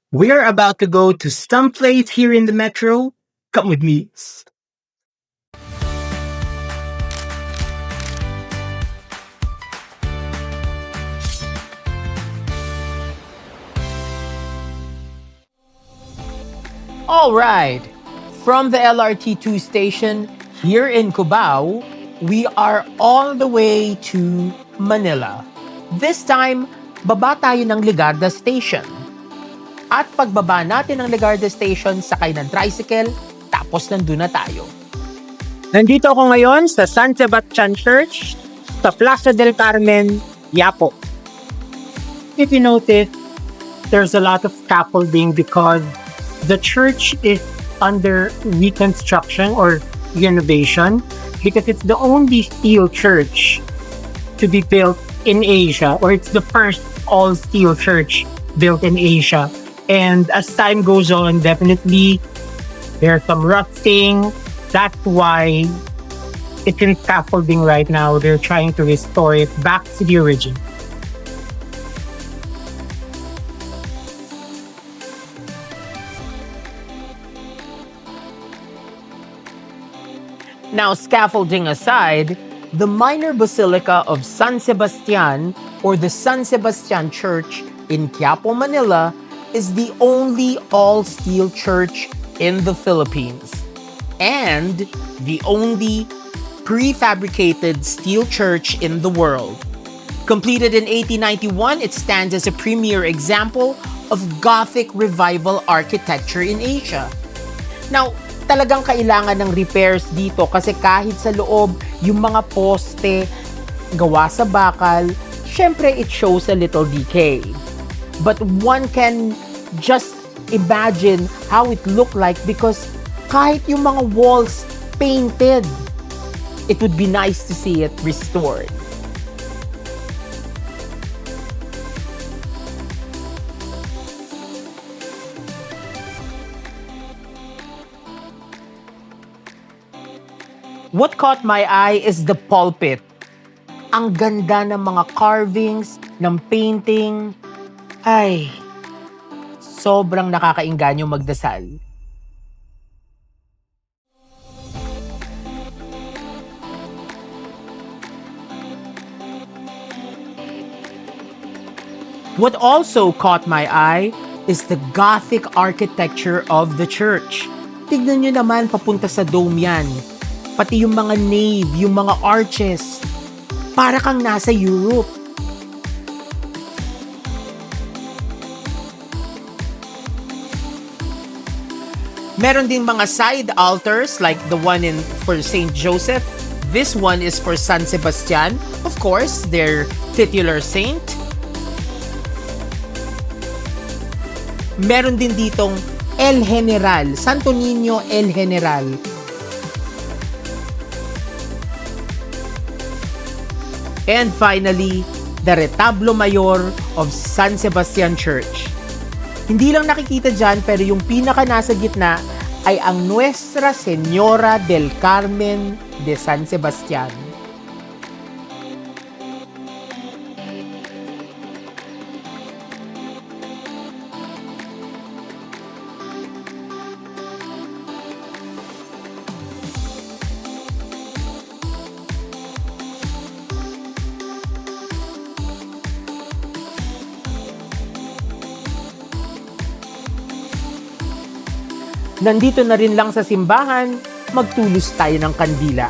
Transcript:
We're about to go to some place here in the metro. Come with me. All right. From the LRT2 station here in Cubao, we are all the way to Manila. This time, baba tayo ng Ligarda Station. At pagbaba natin ng Ligarda Station, sakay ng tricycle, tapos nandun na tayo. Nandito ako ngayon sa San Sebastian Church sa Plaza del Carmen, Yapo. If you notice, there's a lot of scaffolding because the church is under reconstruction or renovation because it's the only steel church to be built in Asia, or it's the first all-steel church built in Asia. And as time goes on, definitely there's some rusting. That's why it's in scaffolding right now. They're trying to restore it back to the origin. Now, scaffolding aside, the minor basilica of San Sebastian, or the San Sebastian Church in Quiapo, Manila, is the only all-steel church in the Philippines and the only prefabricated steel church in the world. Completed in 1891, it stands as a premier example of Gothic revival architecture in Asia. Now, talagang kailangan ng repairs dito kasi kahit sa loob, yung mga poste gawa sa bakal, syempre it shows a little decay. But one can just imagine how it looked like because kahit yung mga walls painted, it would be nice to see it restored. What caught my eye is the pulpit. Ang ganda ng mga carvings, ng painting. Ay, sobrang nakakainganyo magdasal. What also caught my eye is the Gothic architecture of the church. Tignan nyo naman, papunta sa dome yan. Pati yung mga nave, yung mga arches, para kang nasa Europe. Meron ding mga side altars like the one for St. Joseph. This one is for San Sebastian, of course, their titular saint. Meron din ditong El General, Santo Niño El General. And finally, the Retablo Mayor of San Sebastian Church. Hindi lang nakikita dyan, pero yung pinaka nasa gitna ay ang Nuestra Señora del Carmen de San Sebastian. Nandito na rin lang sa simbahan, magtulos tayo ng kandila.